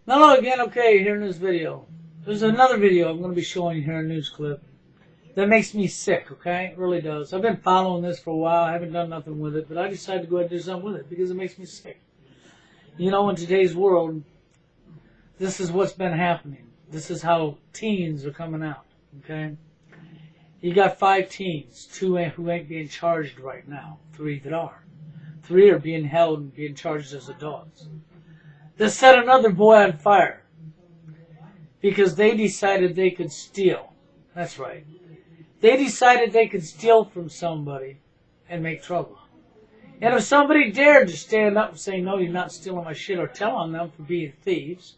Hello again, okay, here in this video. There's another video I'm going to be showing you here, a news clip, that makes me sick, okay? It really does. I've been following this for a while, I haven't done nothing with it, but I decided to go ahead and do something with it because it makes me sick. You know, in today's world, this is what's been happening. This is how teens are coming out, okay? You got 5 teens, 2 who ain't being charged right now, 3 that are. 3 are being held and being charged as adults. They set another boy on fire because they decided they could steal. That's right. They decided they could steal from somebody and make trouble. And if somebody dared to stand up and say, no, you're not stealing my shit, or tell on them for being thieves,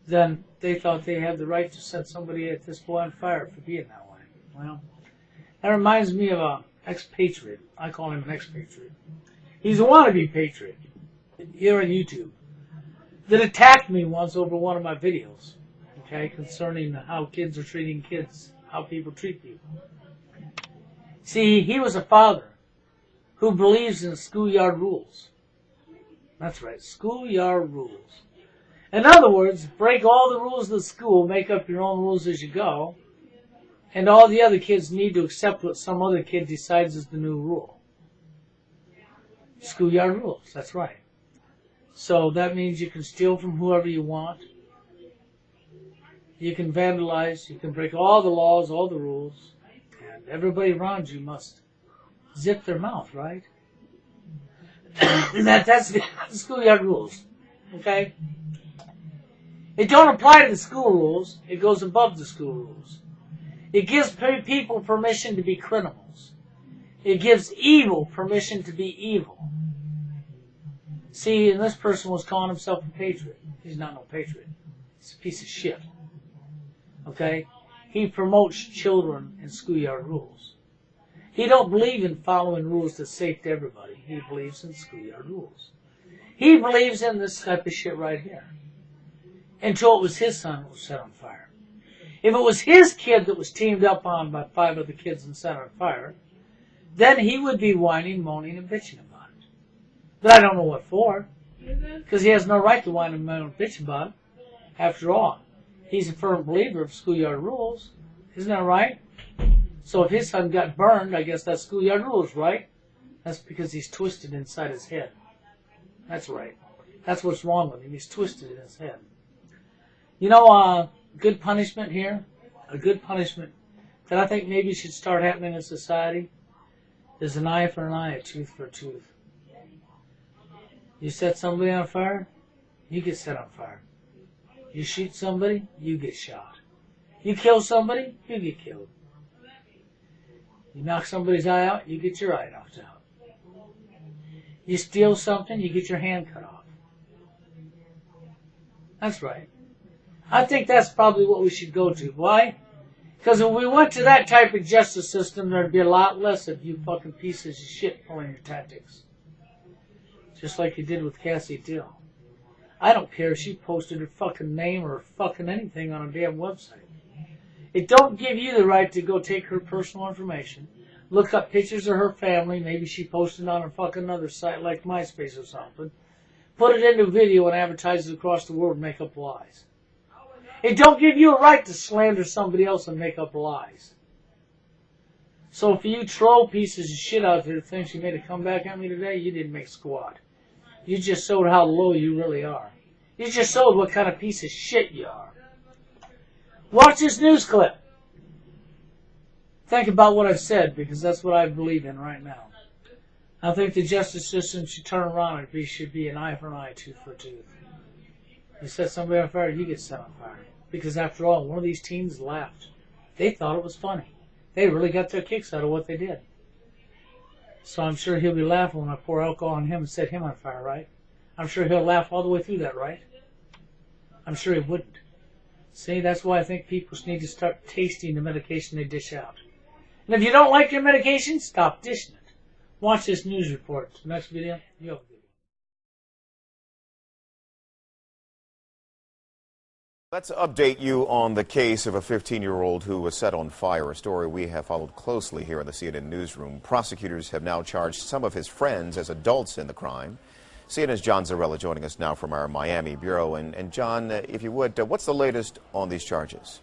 then they thought they had the right to set somebody at this boy on fire for being that way. Well, that reminds me of an expatriate. I call him an expatriate. He's a wannabe patriot here on YouTube that attacked me once over one of my videos, okay, concerning how kids are treating kids, how people treat people. See, he was a father who believes in schoolyard rules. That's right, schoolyard rules. In other words, break all the rules of the school, make up your own rules as you go, and all the other kids need to accept what some other kid decides is the new rule. Schoolyard rules, that's right. So that means you can steal from whoever you want. You can vandalize. You can break all the laws, all the rules. And everybody around you must zip their mouth, right? That's the schoolyard rules. Okay? It don't apply to the school rules. It goes above the school rules. It gives people permission to be criminals. It gives evil permission to be evil. See, and this person was calling himself a patriot. He's not no patriot. He's a piece of shit. Okay? He promotes children and schoolyard rules. He don't believe in following rules that's safe to everybody. He believes in schoolyard rules. He believes in this type of shit right here. Until it was his son that was set on fire. If it was his kid that was teamed up on by 5 other kids and set on fire, then he would be whining, moaning, and bitching about it. But I don't know what for, because he has no right to whine and moan and bitch about it. After all, he's a firm believer of schoolyard rules. Isn't that right? So if his son got burned, I guess that's schoolyard rules, right? That's because he's twisted inside his head. That's right. That's what's wrong with him. He's twisted in his head. You know, good punishment here, a good punishment that I think maybe should start happening in society is an eye for an eye, a tooth for a tooth. You set somebody on fire, you get set on fire. You shoot somebody, you get shot. You kill somebody, you get killed. You knock somebody's eye out, you get your eye knocked out. You steal something, you get your hand cut off. That's right. I think that's probably what we should go to. Why? Because if we went to that type of justice system, there'd be a lot less of you fucking pieces of shit pulling your tactics. Just like you did with Cassie Dill. I don't care if she posted her fucking name or fucking anything on a damn website. It don't give you the right to go take her personal information, look up pictures of her family, maybe she posted on a fucking other site like MySpace or something, put it into video and advertise it across the world and make up lies. It don't give you a right to slander somebody else and make up lies. So for you troll pieces of shit out there that thinks you made a comeback at me today, you didn't make squat. You just showed how low you really are. You just showed what kind of piece of shit you are. Watch this news clip. Think about what I've said, because that's what I believe in right now. I think the justice system should turn around and it should be an eye for an eye, tooth for a tooth. You set somebody on fire, you get set on fire. Because after all, one of these teens laughed. They thought it was funny. They really got their kicks out of what they did. So I'm sure he'll be laughing when I pour alcohol on him and set him on fire, right? I'm sure he'll laugh all the way through that, right? I'm sure he wouldn't. See, that's why I think people need to start tasting the medication they dish out. And if you don't like your medication, stop dishing it. Watch this news report. Next video, you have a good one. Let's update you on the case of a 15-year-old who was set on fire, a story we have followed closely here in the CNN newsroom. Prosecutors have now charged some of his friends as adults in the crime. CNN's John Zarrella joining us now from our Miami bureau. And John, if you would, what's the latest on these charges?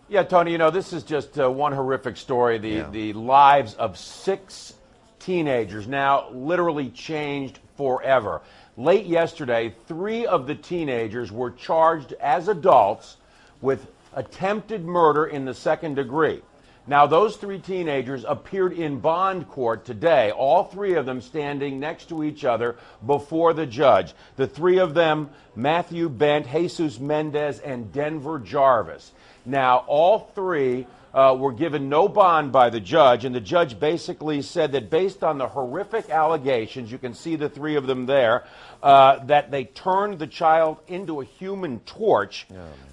Yeah, Tony, you know, this is just one horrific story. The lives of 6 teenagers now literally changed forever. Late yesterday, 3 of the teenagers were charged as adults with attempted murder in the second degree. Now, those 3 teenagers appeared in bond court today, all 3 of them standing next to each other before the judge. The 3 of them, Matthew Bent, Jesus Mendez, and Denver Jarvis. Now, all 3 were given no bond by the judge, and the judge basically said that based on the horrific allegations, you can see the 3 of them there, that they turned the child into a human torch,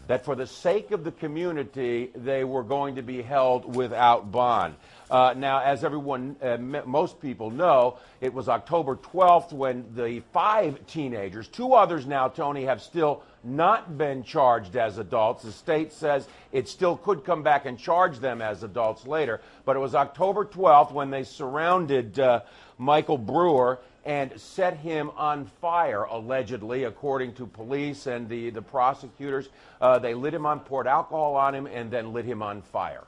that for the sake of the community, they were going to be held without bond. Now, as everyone, most people know, it was October 12th when the 5 teenagers, 2 others now, Tony, have still not been charged as adults. The state says it still could come back and charge them as adults later. But it was October 12th when they surrounded Michael Brewer and set him on fire, allegedly, according to police and the prosecutors. They lit him on, poured alcohol on him, and then lit him on fire.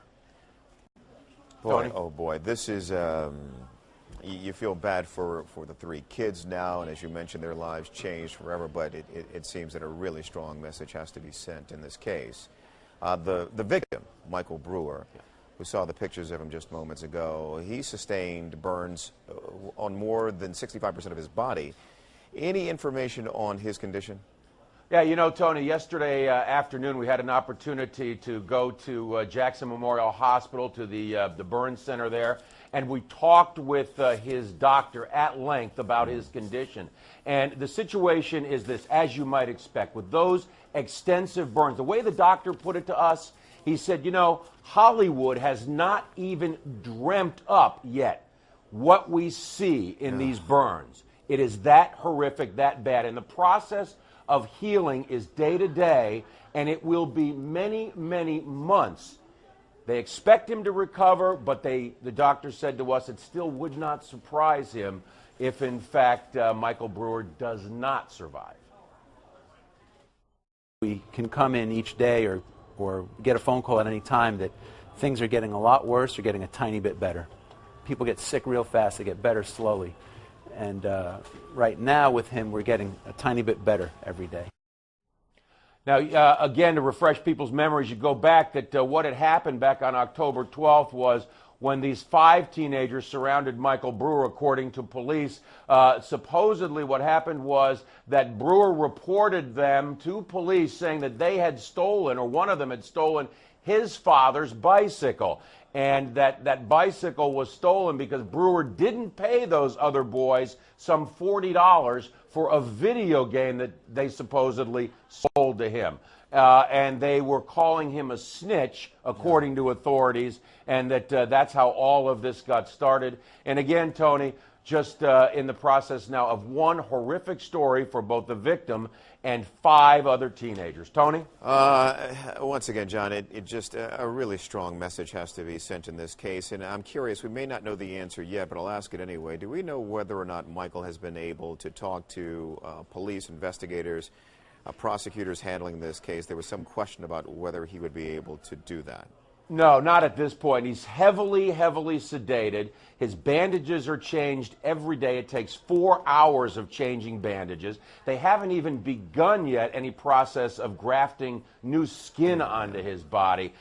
Boy, Tony? oh boy, this is, you feel bad for the 3 kids now, and as you mentioned, their lives changed forever, but it seems that a really strong message has to be sent in this case. The victim, Michael Brewer, we saw the pictures of him just moments ago. He sustained burns on more than 65% of his body. Any information on his condition? Yeah, you know, Tony, yesterday afternoon we had an opportunity to go to Jackson Memorial Hospital, to the burn center there, and we talked with his doctor at length about his condition. And the situation is this, as you might expect, with those extensive burns. The way the doctor put it to us, he said, you know, Hollywood has not even dreamt up yet what we see in these burns. It is that horrific, that bad. And the process of healing is day to day, and it will be many, many months. They expect him to recover, but the doctor said to us it still would not surprise him if, in fact, Michael Brewer does not survive. We can come in each day or get a phone call at any time that things are getting a lot worse or getting a tiny bit better. People get sick real fast, they get better slowly. And right now with him, we're getting a tiny bit better every day. Now, again, to refresh people's memories, you go back that what had happened back on October 12th was when these 5 teenagers surrounded Michael Brewer, according to police. Supposedly what happened was that Brewer reported them to police saying that they had stolen, or one of them had stolen, his father's bicycle. And that bicycle was stolen because Brewer didn't pay those other boys some $40 for a video game that they supposedly sold to him. And they were calling him a snitch, according to authorities, and that's how all of this got started. And again, Tony, just in the process now of one horrific story for both the victim and 5 other teenagers. Tony? Once again, John, it just a really strong message has to be sent in this case. And I'm curious, we may not know the answer yet, but I'll ask it anyway. Do we know whether or not Michael has been able to talk to police investigators, prosecutors handling this case? There was some question about whether he would be able to do that. No, not at this point. He's heavily, heavily sedated. His bandages are changed every day. It takes 4 hours of changing bandages. They haven't even begun yet any process of grafting new skin onto his body.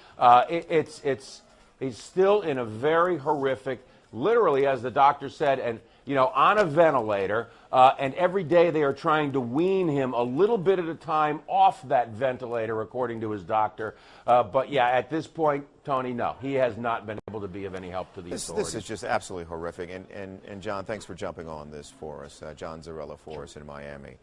He's still in a very horrific, literally, as the doctor said, and on a ventilator, and every day they are trying to wean him a little bit at a time off that ventilator, according to his doctor. But yeah, at this point, Tony, no, he has not been able to be of any help to the authorities. This is just absolutely horrific. And John, thanks for jumping on this for us. John Zarrella for us in Miami.